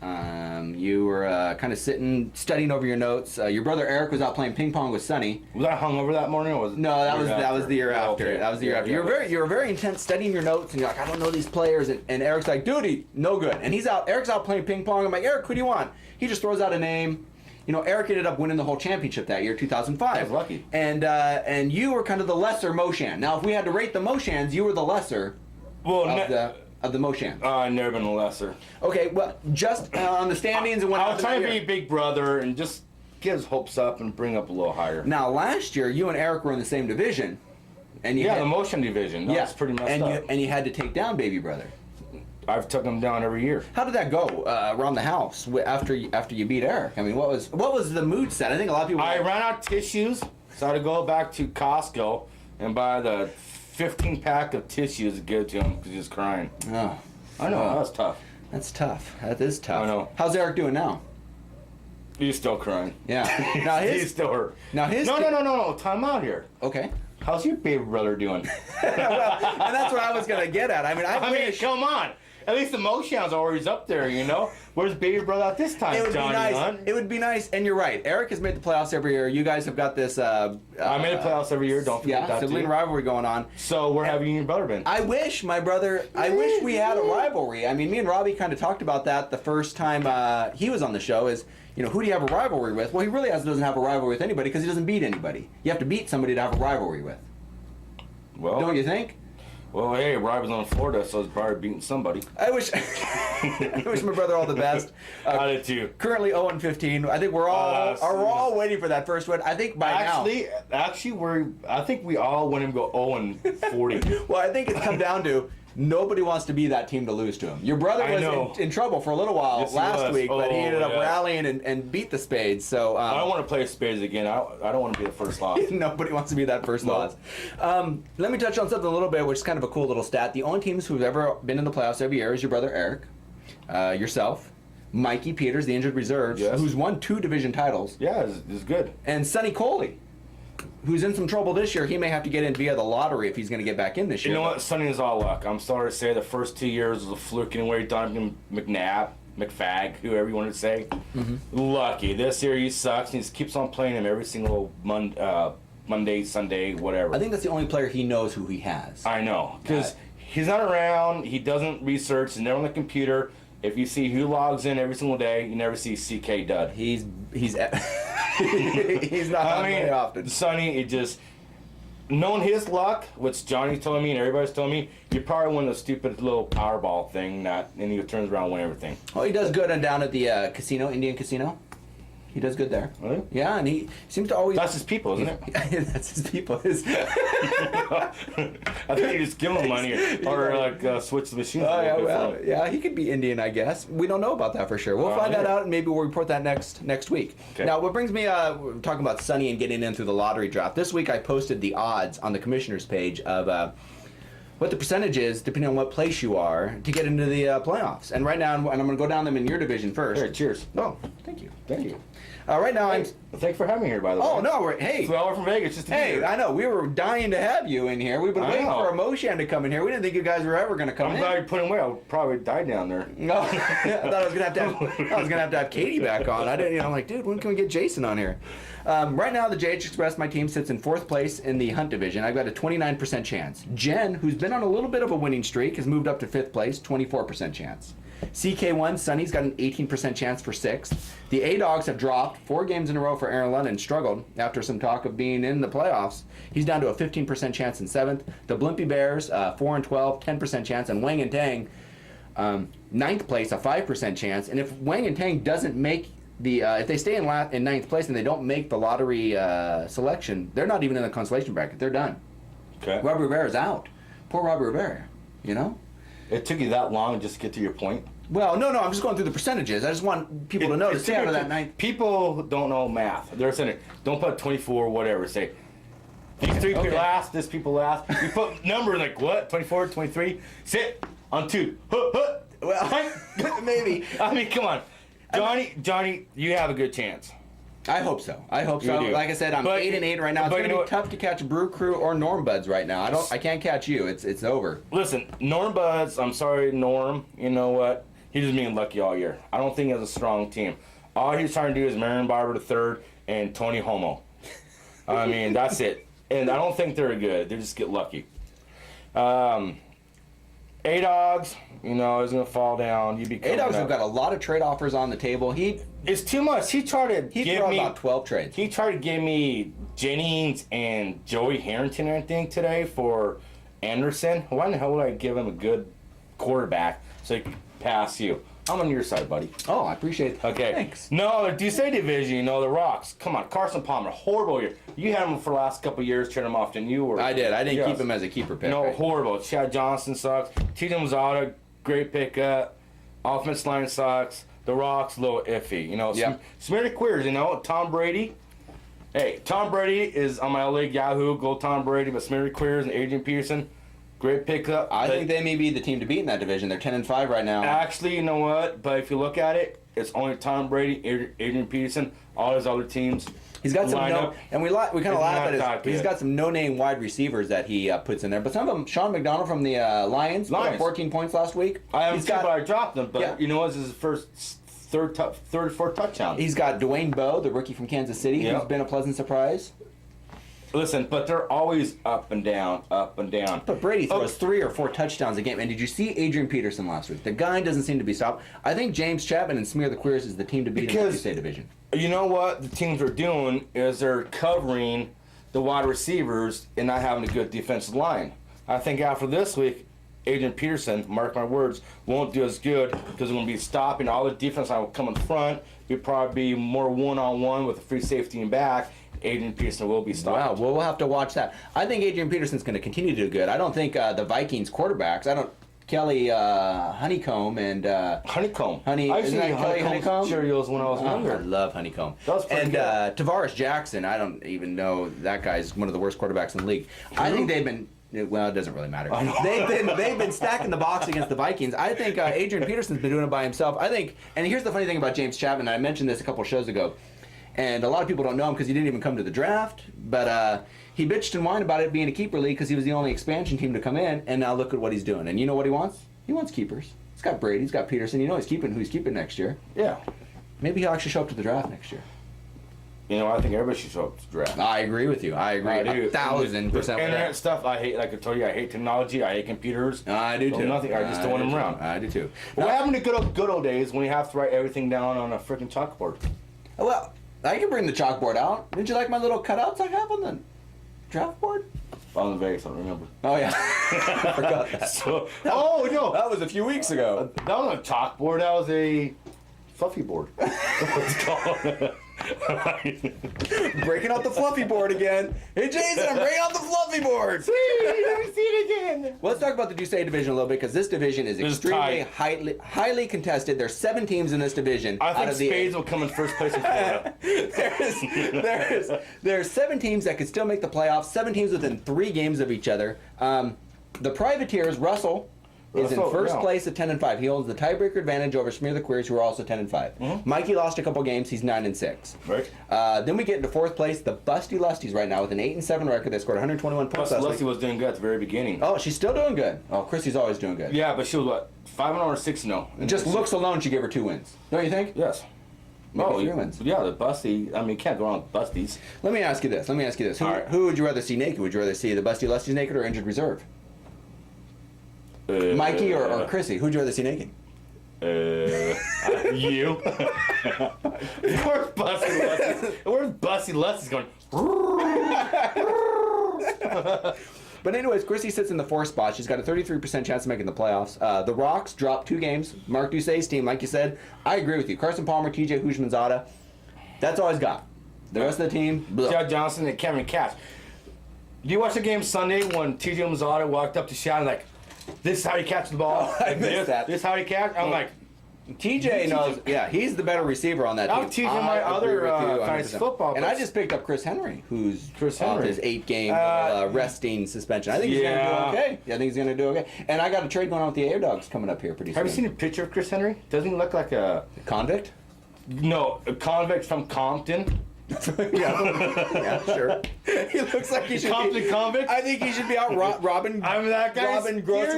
You were kind of sitting, studying over your notes. Your brother Eric was out playing ping pong with Sonny. Was I hungover that morning, or was it? No, that was the year after. Okay. That was the year after. You were very intense studying your notes, and you're like, I don't know these players. And Eric's like, dude, no good. And Eric's out playing ping pong. I'm like, Eric, who do you want? He just throws out a name. You know, Eric ended up winning the whole championship that year, 2005. I was lucky. And you were kind of the lesser Moshan. Now, if we had to rate the Moshans, you were the lesser of the Moshan. I've never been a lesser. Okay, well, just on the standings and what I was trying to be a big brother and just get his hopes up and bring up a little higher. Now, last year, you and Eric were in the same division. And the Moshan division. That's pretty messed up. And you had to take down baby brother. I've took him down every year. How did that go around the house after you beat Eric? I mean, what was the mood set? I think a lot of people. I ran out of tissues, so I had to go back to Costco and buy the 15-pack of tissues to give to him because he was crying. Oh, I know, that was tough. That's tough. That is tough. I know. How's Eric doing now? He's still crying. Yeah. Now he's still hurt. Now his. No. Time out here. Okay. How's your baby brother doing? Well, and that's what I was gonna get at. I mean, come on. At least the Moshan's always up there, you know. Where's baby brother at this time, Johnny? Nice. It would be nice, and you're right. Eric has made the playoffs every year. You guys have got this. I made the playoffs every year. Don't forget that. Sibling rivalry going on. So where have you and your brother been? I wish my brother. I wish we had a rivalry. I mean, me and Robbie kind of talked about that the first time he was on the show. Is who do you have a rivalry with? Well, he really doesn't have a rivalry with anybody because he doesn't beat anybody. You have to beat somebody to have a rivalry with. Well, don't you think? Well, hey, Robbie's on Florida, so he's probably beating somebody. I wish my brother all the best. I did too. Currently 0-15. I think we're all waiting for that first win. I think by now. Actually, I think we all want him to go 0-40. Well, I think it's come down to nobody wants to be that team to lose to him. Your brother was in trouble for a little while last week, but he ended up rallying and beat the Spades. So I don't want to play Spades again. I don't want to be the first loss. Nobody wants to be that first loss. Let me touch on something a little bit, which is kind of a cool little stat. The only teams who've ever been in the playoffs every year is your brother Eric, yourself, Mikey Peters, the injured reserves, who's won 2 division titles. Yeah, it's good. And Sonny Coley, who's in some trouble this year. He may have to get in via the lottery if he's going to get back in this year. You know what? Sonny is all luck. I'm sorry to say the first 2 years was a fluke anyway. Donovan McFag, whoever you want to say. Mm-hmm. Lucky. This year he sucks. And he keeps on playing him every single Monday, Sunday, whatever. I think that's the only player he knows who he has. I know. Because he's not around. He doesn't research. He's never on the computer. If you see who logs in every single day, you never see CK Dud. He's he's not on very often. Sonny, it just knowing his luck, which Johnny's telling me and everybody's telling me, you probably win the stupid little Powerball thing and he turns around and win everything. Oh, he does good down at the casino, Indian Casino. He does good there. Really? Yeah, and he seems to always... That's his people, isn't it? That's his people. I think you just give him money or switch the machines. Oh, yeah, well, yeah, he could be Indian, I guess. We don't know about that for sure. We'll find that out, and maybe we'll report that next week. Okay. Now, what brings me, we're talking about Sonny and getting in through the lottery draft. This week I posted the odds on the commissioner's page of what the percentage is, depending on what place you are, to get into the playoffs. And right now, and I'm going to go down them in your division first. Here, cheers. Oh, thank you. Thank you. Right now, Thanks for having me here, by the way. Oh, no, hey. Flew over from Vegas just to be here. I know. We were dying to have you in here. We've been waiting for a Moshan to come in here. We didn't think you guys were ever going to come in. I'm glad you put him away. I would probably die down there. No, I thought I was going to have to have Katie back on. I didn't. I'm like, dude, when can we get Jason on here? Right now, the JH Express, my team, sits in 4th place in the Hunt division. I've got a 29% chance. Jen, who's been on a little bit of a winning streak, has moved up to 5th place, 24% chance. CK1, Sonny's got an 18% chance for 6th. The A-Dogs have dropped 4 games in a row for Aaron London, struggled after some talk of being in the playoffs. He's down to a 15% chance in 7th. The Blimpie Bears, 4-12, 10% chance. And Wang and Tang, 9th place, a 5% chance. And if Wang and Tang doesn't make if they stay in 9th place and they don't make the lottery selection, they're not even in the consolation bracket. They're done. Okay. Robbie Rivera's out. Poor Robbie Rivera, you know? It took you that long just to get to your point? Well, no, I'm just going through the percentages. I just want people to know to stay out of that 9th. People don't know math. They're saying, don't put 24 or whatever. Say, these 3 people last, this people last. You put numbers like what? 24, 23? Sit on 2. Well, maybe. I mean, come on. Johnny, you have a good chance. I hope so. Like I said, I'm 8-8 right now. It's going to be tough to catch Brew Crew or Norm Buds right now. I can't catch you. It's over. Listen, Norm Buds, I'm sorry, Norm. You know what? He's just being lucky all year. I don't think he has a strong team. All he's trying to do is Marion Barber III and Tony Homo. I mean, that's it. And I don't think they're good. They just get lucky. A-Dogs, is going to fall down. A-Dogs have got a lot of trade offers on the table. It's too much. He tried to give me about 12 trades. He tried to give me Jennings and Joey Harrington, I think, today for Anderson. Why in the hell would I give him a good quarterback so he could pass you? I'm on your side, buddy. Oh, I appreciate it. Okay. Thanks. No, the Ducey division, the Rocks. Come on, Carson Palmer, horrible year. You had him for the last couple of years, turned him off, didn't you? I did. I didn't keep him as a keeper pick. No, horrible. Chad Johnson sucks. T.J. Mazzata, great pickup. Offense line sucks. The Rocks, a little iffy. Smear Queers, Tom Brady. Hey, Tom Brady is on my league Yahoo. Go Tom Brady, but Smear Queers and Adrian Peterson. Great pickup. I think they may be the team to beat in that division. They're 10-5 right now. Actually, you know what? But if you look at it, it's only Tom Brady, Adrian Peterson, all his other teams. He's got some we kind of laugh at it. He's got some no-name wide receivers that he puts in there. But some of them, Sean McDonald from the Lions, put up 14 points last week. I haven't seen, but I dropped them. But this is his first third or fourth touchdown. He's got Dwayne Bowe, the rookie from Kansas City, who's been a pleasant surprise. Listen, but they're always up and down, up and down. But Brady throws 3 or 4 touchdowns a game. And did you see Adrian Peterson last week? The guy doesn't seem to be stopped. I think James Chapman and Smear the Queers is the team to beat in the State division. You know what the teams are doing is they're covering the wide receivers and not having a good defensive line. I think after this week, Adrian Peterson, mark my words, won't do as good because they're going to be stopping. All the defense line will come in front. It'll probably be more one-on-one with a free safety and back. Adrian Peterson will be stopped. Wow, well, we'll have to watch that. I think Adrian Peterson's going to continue to do good. I don't think the Vikings quarterbacks, Kelly Honeycomb and... Honeycomb. I used to eat Honeycomb Cheerios when I was younger. I love Honeycomb. That was pretty good. Tavares Jackson, I don't even know, that guy's one of the worst quarterbacks in the league. I think they've been... Well, it doesn't really matter. They've been stacking the box against the Vikings. I think Adrian Peterson's been doing it by himself. I think, and here's the funny thing about James Chapman. I mentioned this a couple shows ago, and a lot of people don't know him because he didn't even come to the draft. But he bitched and whined about it being a keeper league because he was the only expansion team to come in. And now look at what he's doing. And you know what he wants? He wants keepers. He's got Brady. He's got Peterson. He's keeping who he's keeping next year. Yeah. Maybe he'll actually show up to the draft next year. I think everybody should show up to the draft. I agree with you. I agree. 1,000%. Internet stuff, I hate. Like I told you, I hate technology. I hate computers. I do too. Nothing. I just don't want them around. I do too. What happened to good old days when you have to write everything down on a freaking chalkboard? Well, I can bring the chalkboard out. Didn't you like my little cutouts I have on the draft board? I was in Vegas. I don't remember. Oh yeah, I forgot that. No, that was a few weeks ago. That wasn't a chalkboard. That was a fluffy board. What's called? Breaking out the fluffy board again. Hey Jason, I'm breaking out the fluffy board. Let me see it again. Well, let's talk about the Ducey division a little bit because this division is extremely highly contested. There's 7 teams in this division. I think Spades will come in first place in Florida. there's 7 teams that could still make the playoffs. 7 teams within 3 games of each other. The Privateers, Russell is in first place at 10-5. He holds the tiebreaker advantage over Smear the Queers, who are also 10-5. Mm-hmm. Mikey lost a couple games. He's 9-6. Right. Then we get into 4th place, the Busty Lusties right now with an 8-7 record. They scored 121 points. Busty Lusty was doing good at the very beginning. Oh, she's still doing good. Oh, Chrissy's always doing good. Yeah, but she was what, 5-0 or 6-0? Just looks alone, she gave her 2 wins. Don't you think? Yes. Maybe 3 wins. Yeah, the Busty. I mean, you can't go wrong with Busties. Let me ask you this. Who would you rather see naked? Would you rather see the Busty Lusties naked or injured reserve? Mikey or Chrissy? Who'd you rather see naked? You. Where's Busty Lusty? Where's Busty Lusty going? But anyways, Chrissy sits in the 4th spot. She's got a 33% chance of making the playoffs. The Rocks dropped 2 games. Mark Ducey's team, like you said, I agree with you. Carson Palmer, TJ Houshmandzadeh. That's all he's got. The rest of the team, Judd Johnson and Kevin Cash. Do you watch the game Sunday when TJ Houshmandzadeh walked up to Shad like, this is how you catch the ball? Oh, I missed that. This is how you catch? I'm like, TJ knows, he's the better receiver on that team. I'll teach you my other fantasy football. And I just picked up Chris Henry, who's off his 8-game resting suspension. I think he's going to do okay. I think he's going to do okay. And I got a trade going on with the A-Dogs coming up here pretty soon. Have you seen a picture of Chris Henry? Doesn't he look like a convict? No, a convict from Compton. Yeah, sure. He looks like he should Compton be. convict. I think he should be out robbing. I'm that guy. Robbing grocery